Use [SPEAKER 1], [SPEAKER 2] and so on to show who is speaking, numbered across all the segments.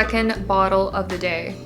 [SPEAKER 1] second bottle of the day.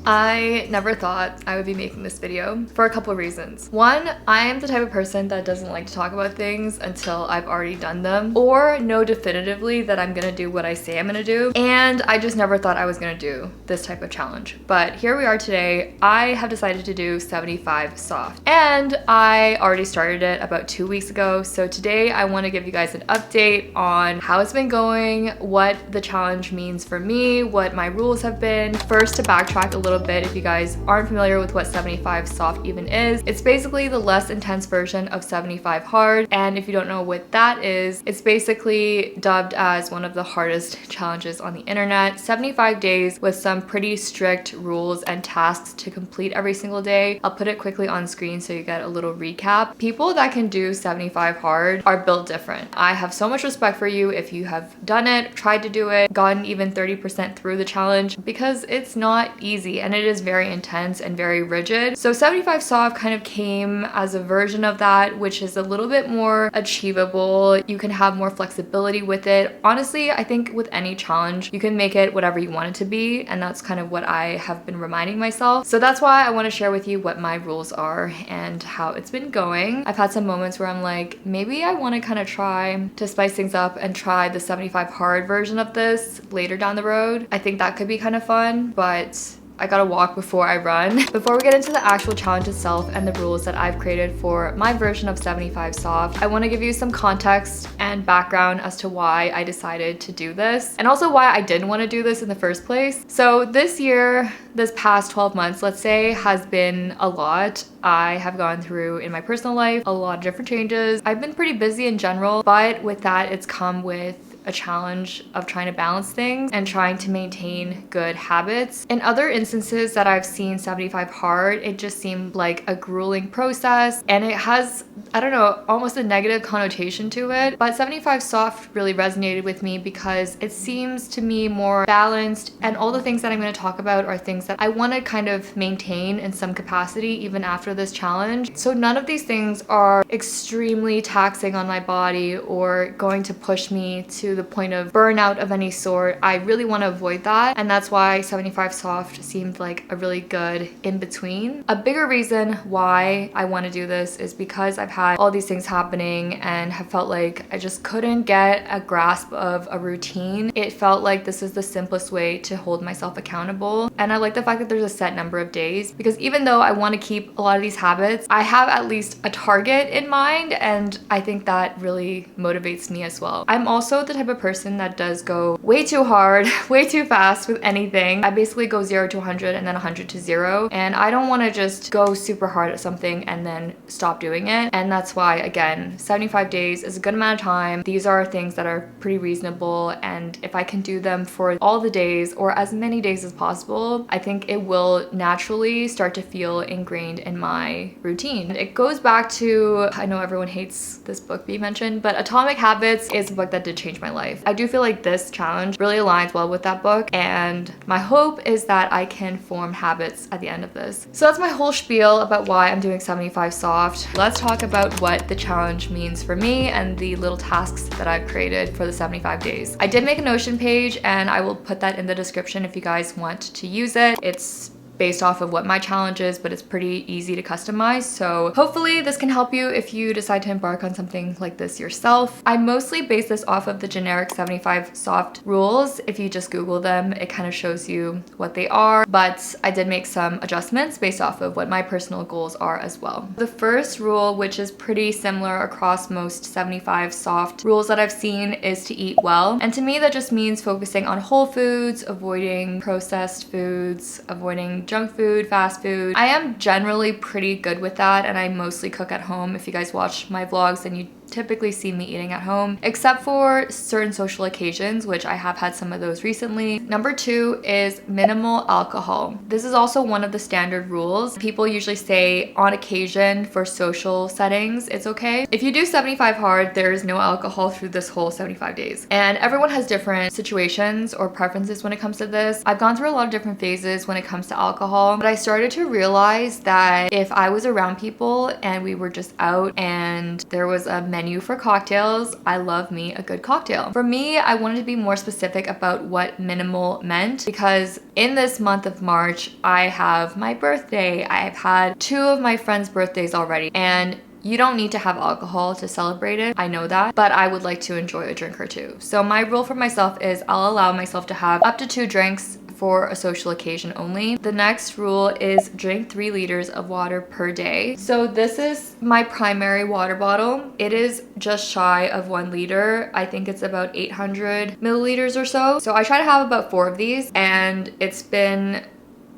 [SPEAKER 1] I never thought I would be making this video for a couple of reasons. One, I am the type of person that doesn't like to talk about things until I've already done them or know definitively that I'm gonna do what I say I'm gonna do. And I just never thought I was gonna do this type of challenge. But here we are today. I have decided to do 75 soft. And I already started it about 2 weeks ago. So today I want to give you guys an update on how it's been going, what the challenge means for me, what my rules have been. First, to backtrack a little bit, if you guys aren't familiar with what 75 soft even is, it's basically the less intense version of 75 hard. And if you don't know what that is, it's basically dubbed as one of the hardest challenges on the internet. 75 days with some pretty strict rules and tasks to complete every single day. I'll put it quickly on screen so you get a little recap. People that can do 75 hard are built different. I have so much respect for you if you have done it, tried to do it, gotten even 30% through the challenge, because it's not easy and it is very intense and very rigid. So 75 soft kind of came as a version of that, which is a little bit more achievable. You can have more flexibility with it. Honestly, I think with any challenge, you can make it whatever you want it to be, and that's kind of what I have been reminding myself. So that's why I want to share with you what my rules are and how it's been going. I've had some moments where I'm like, maybe I want to kind of try to spice things up and try the 75 hard version of this later down the road. I think that could be kind of fun, but I gotta walk before I run. Before we get into the actual challenge itself and the rules that I've created for my version of 75 soft, I want to give you some context and background as to why I decided to do this, and also why I didn't want to do this in the first place. So this year, this past 12 months, let's say, has been a lot. I have gone through in my personal life a lot of different changes. I've been pretty busy in general, but with that, it's come with a challenge of trying to balance things and trying to maintain good habits. In other instances that I've seen 75 hard, it just seemed like a grueling process, and it has, I don't know, almost a negative connotation to it. But 75 soft really resonated with me because it seems to me more balanced, and all the things that I'm going to talk about are things that I want to kind of maintain in some capacity even after this challenge. So none of these things are extremely taxing on my body or going to push me to the point of burnout of any sort. I really want to avoid that, and that's why 75 soft seemed like a really good in-between. A bigger reason why I want to do this is because I've had all these things happening and have felt like I just couldn't get a grasp of a routine. It felt like this is the simplest way to hold myself accountable, and I like the fact that there's a set number of days, because even though I want to keep a lot of these habits, I have at least a target in mind, and I think that really motivates me as well. I'm also the type of person that does go way too hard, way too fast with anything. I basically go 0 to 100 and then 100 to 0, and I don't want to just go super hard at something and then stop doing it. And that's why, again, 75 days is a good amount of time. These are things that are pretty reasonable, and if I can do them for all the days or as many days as possible, I think it will naturally start to feel ingrained in my routine. It goes back to, I know everyone hates this book being mentioned, but Atomic Habits is a book that did change my life. I do feel like this challenge really aligns well with that book, and my hope is that I can form habits at the end of this. So that's my whole spiel about why I'm doing 75 soft. Let's talk about what the challenge means for me and the little tasks that I've created for the 75 days. I did make a Notion page, and I will put that in the description if you guys want to use it. It's based off of what my challenge is, but it's pretty easy to customize. So hopefully this can help you if you decide to embark on something like this yourself. I mostly base this off of the generic 75 soft rules. If you just Google them, it kind of shows you what they are, but I did make some adjustments based off of what my personal goals are as well. The first rule, which is pretty similar across most 75 soft rules that I've seen, is to eat well. And to me, that just means focusing on whole foods, avoiding processed foods, avoiding junk food, fast food. I am generally pretty good with that, and I mostly cook at home. If you guys watch my vlogs, then you typically see me eating at home, except for certain social occasions, which I have had some of those recently. Number 2 is minimal alcohol. This is also one of the standard rules. People usually say on occasion for social settings, it's okay. If you do 75 hard, there is no alcohol through this whole 75 days. And everyone has different situations or preferences when it comes to this. I've gone through a lot of different phases when it comes to alcohol, but I started to realize that if I was around people and we were just out and there was a menu for cocktails. I love me a good cocktail. For me, I wanted to be more specific about what minimal meant because in this month of March, I have my birthday. I've had 2 of my friends' birthdays already, and you don't need to have alcohol to celebrate it. I know that, but I would like to enjoy a drink or 2. So my rule for myself is I'll allow myself to have up to 2 drinks for a social occasion only. The next rule is drink 3 liters of water per day. So this is my primary water bottle. It is just shy of 1 liter. I think it's about 800 milliliters or so. So I try to have about 4 of these, and it's been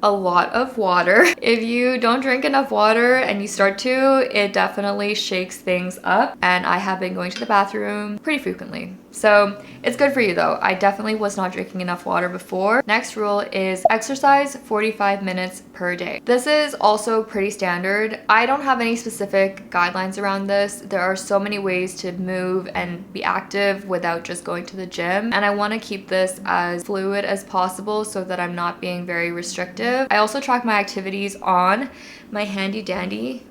[SPEAKER 1] a lot of water. If you don't drink enough water and you start to, it definitely shakes things up, and I have been going to the bathroom pretty frequently. So it's good for you though. I definitely was not drinking enough water before. Next rule is exercise 45 minutes per day. This is also pretty standard. I don't have any specific guidelines around this. There are so many ways to move and be active without just going to the gym, and I want to keep this as fluid as possible so that I'm not being very restrictive. I also track my activities on my handy dandy.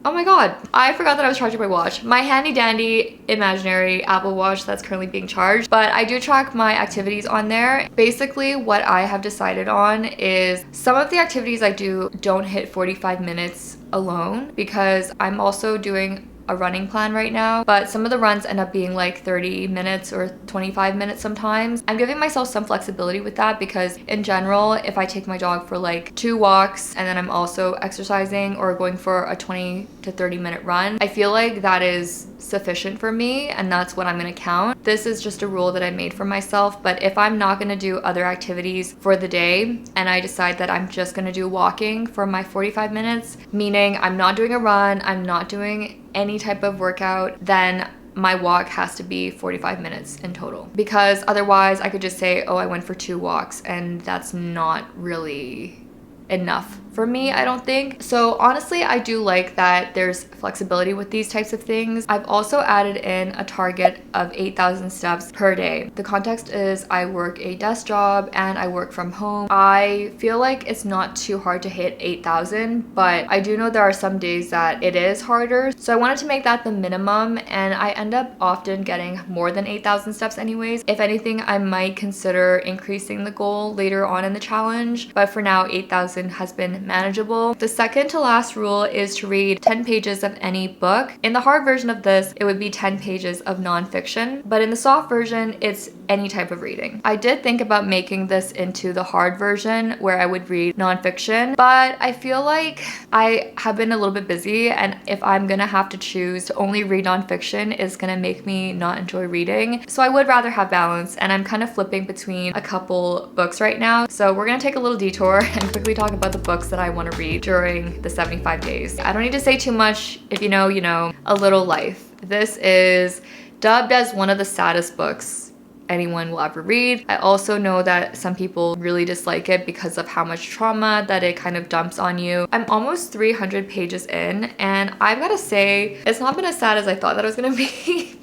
[SPEAKER 1] Oh my god, I forgot that I was charging my watch. My handy dandy imaginary Apple Watch that's currently being charged, but I do track my activities on there. Basically, what I have decided on is some of the activities I do don't hit 45 minutes alone because I'm also doing a running plan right now, but some of the runs end up being like 30 minutes or 25 minutes sometimes. I'm giving myself some flexibility with that because in general, if I take my dog for like 2 walks and then I'm also exercising or going for a 20 to 30 minute run, I feel like that is sufficient for me and that's what I'm gonna count. This is just a rule that I made for myself, but if I'm not gonna do other activities for the day and I decide that I'm just gonna do walking for my 45 minutes, meaning I'm not doing a run, I'm not doing any type of workout, then my walk has to be 45 minutes in total, because otherwise I could just say, oh, I went for 2 walks, and that's not really enough for me, I don't think. So honestly, I do like that there's flexibility with these types of things. I've also added in a target of 8,000 steps per day. The context is I work a desk job and I work from home. I feel like it's not too hard to hit 8,000, but I do know there are some days that it is harder. So I wanted to make that the minimum, and I end up often getting more than 8,000 steps anyways. If anything, I might consider increasing the goal later on in the challenge, but for now, 8,000 has been manageable. The second to last rule is to read 10 pages of any book. In the hard version of this, it would be 10 pages of nonfiction, but in the soft version, it's any type of reading. I did think about making this into the hard version where I would read nonfiction, but I feel like I have been a little bit busy, and if I'm gonna have to choose to only read nonfiction, it's gonna make me not enjoy reading. So I would rather have balance, and I'm kind of flipping between a couple books right now. So we're gonna take a little detour and quickly talk about the books that I want to read during the 75 days. I don't need to say too much. If you know, you know. A Little Life. This is dubbed as one of the saddest books anyone will ever read. I also know that some people really dislike it because of how much trauma that it kind of dumps on you. I'm almost 300 pages in, and I've got to say, it's not been as sad as I thought that it was gonna be.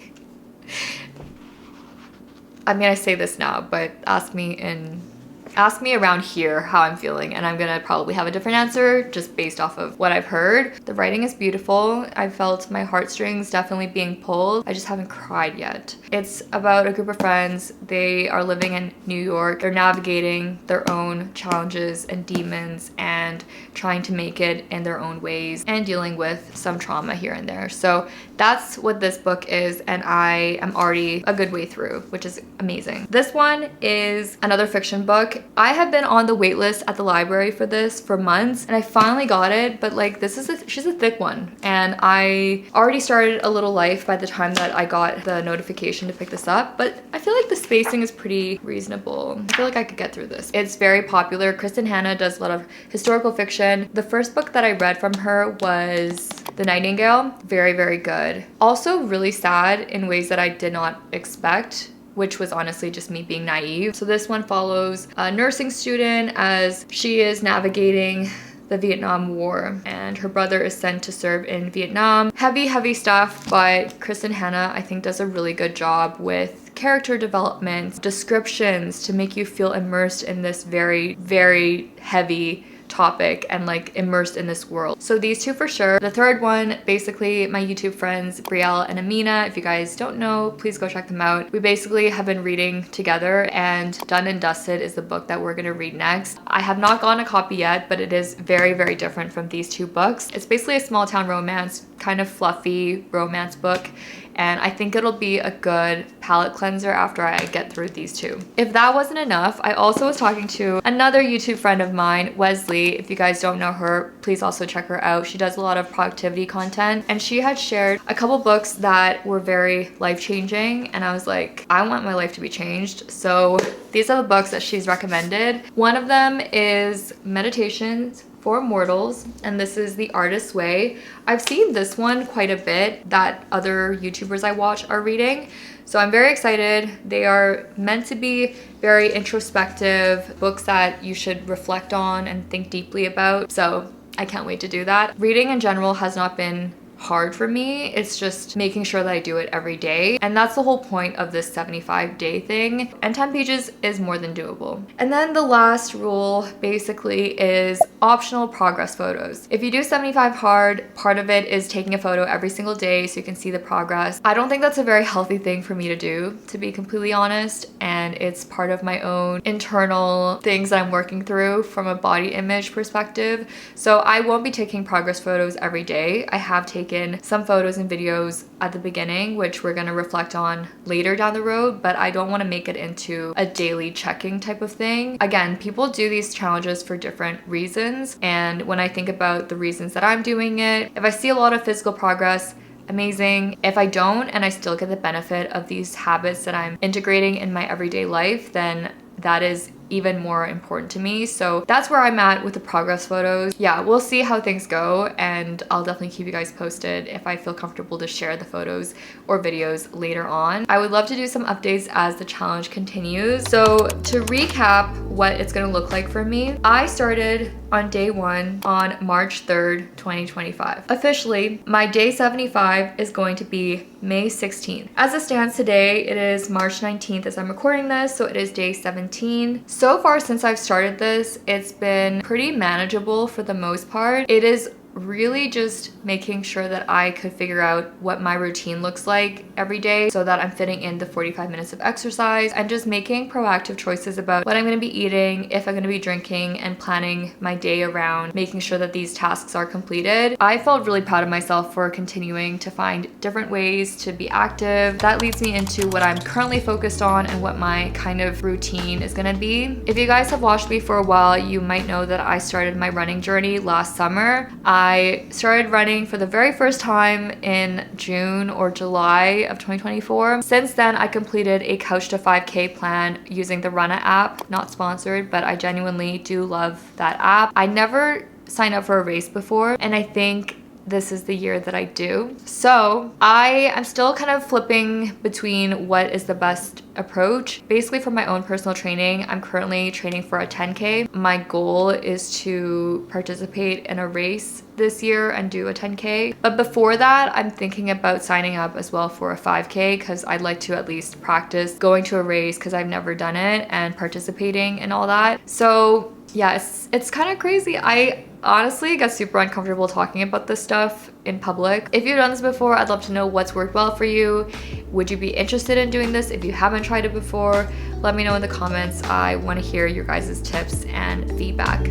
[SPEAKER 1] I mean, I say this now, but ask me around here how I'm feeling, and I'm gonna probably have a different answer just based off of what I've heard. The writing is beautiful. I felt my heartstrings definitely being pulled. I just haven't cried yet. It's about a group of friends. They are living in New York. They're navigating their own challenges and demons and trying to make it in their own ways and dealing with some trauma here and there. So that's what this book is, and I am already a good way through, which is amazing. This one is another fiction book. I have been on the wait list at the library for this for months, and I finally got it, but like she's a thick one, and I already started A Little Life by the time that I got the notification to pick this up, but I feel like the spacing is pretty reasonable. I feel like I could get through this. It's very popular. Kristen Hanna does a lot of historical fiction. The first book that I read from her was The Nightingale. Very, very good. Also really sad in ways that I did not expect, which was honestly just me being naive. So this one follows a nursing student as she is navigating the Vietnam War, and her brother is sent to serve in Vietnam. Heavy stuff, but Kristen Hanna, I think, does a really good job with character development, descriptions to make you feel immersed in this very, very heavy topic and like immersed in this world. So these two for sure. The third one, basically my YouTube friends Brielle and Amina. If you guys don't know, please go check them out. We basically have been reading together, and Done and Dusted is the book that we're gonna read next. I have not gotten a copy yet, but it is very, very different from these two books. It's basically a small town romance, kind of fluffy romance book, and I think it'll be a good palate cleanser after I get through these two. If that wasn't enough, I also was talking to another YouTube friend of mine, Wesley. If you guys don't know her, please also check her out. She does a lot of productivity content, and she had shared a couple books that were very life-changing, and I was like, I want my life to be changed. So these are the books that she's recommended. One of them is Meditations for Mortals, and this is The Artist's Way. I've seen this one quite a bit that other YouTubers I watch are reading, so I'm very excited. They are meant to be very introspective books that you should reflect on and think deeply about, so I can't wait to do that. Reading in general has not been hard for me. It's just making sure that I do it every day, and that's the whole point of this 75-day thing, and 10 pages is more than doable. And then the last rule basically is optional progress photos. If you do 75 hard, part of it is taking a photo every single day so you can see the progress. I don't think that's a very healthy thing for me to do, to be completely honest, and it's part of my own internal things that I'm working through from a body image perspective. So I won't be taking progress photos every day. I have taken some photos and videos at the beginning, which we're going to reflect on later down the road, but I don't want to make it into a daily checking type of thing. Again, people do these challenges for different reasons, and when I think about the reasons that I'm doing it, if I see a lot of physical progress, amazing. If I don't and I still get the benefit of these habits that I'm integrating in my everyday life, then that is even more important to me. So that's where I'm at with the progress photos. Yeah, we'll see how things go, and I'll definitely keep you guys posted if I feel comfortable to share the photos or videos later on. I would love to do some updates as the challenge continues. So to recap what it's gonna look like for me, I started on day 1 on March 3rd, 2025. Officially, my day 75 is going to be May 16th. As it stands today, it is March 19th as I'm recording this, so it is day 17. So far since I've started this, it's been pretty manageable for the most part. It is really just making sure that I could figure out what my routine looks like every day so that I'm fitting in the 45 minutes of exercise and just making proactive choices about what I'm going to be eating, if I'm going to be drinking, and planning my day around making sure that these tasks are completed. I felt really proud of myself for continuing to find different ways to be active. That leads me into what I'm currently focused on and what my kind of routine is going to be. If you guys have watched me for a while, you might know that I started my running journey last summer. I started running for the very first time in June or July of 2024. Since then, I completed a Couch to 5K plan using the Runna app. Not sponsored, but I genuinely do love that app. I never signed up for a race before, and I think this is the year that I do. So I am still kind of flipping between what is the best approach. Basically, for my own personal training, I'm currently training for a 10K. My goal is to participate in a race this year and do a 10K. But before that, I'm thinking about signing up as well for a 5K because I'd like to at least practice going to a race because I've never done it and participating and all that. So yeah, it's kind of crazy. I honestly get super uncomfortable talking about this stuff in public. If you've done this before, I'd love to know what's worked well for you. Would you be interested in doing this if you haven't tried it before? Let me know in the comments. I want to hear your guys' tips and feedback.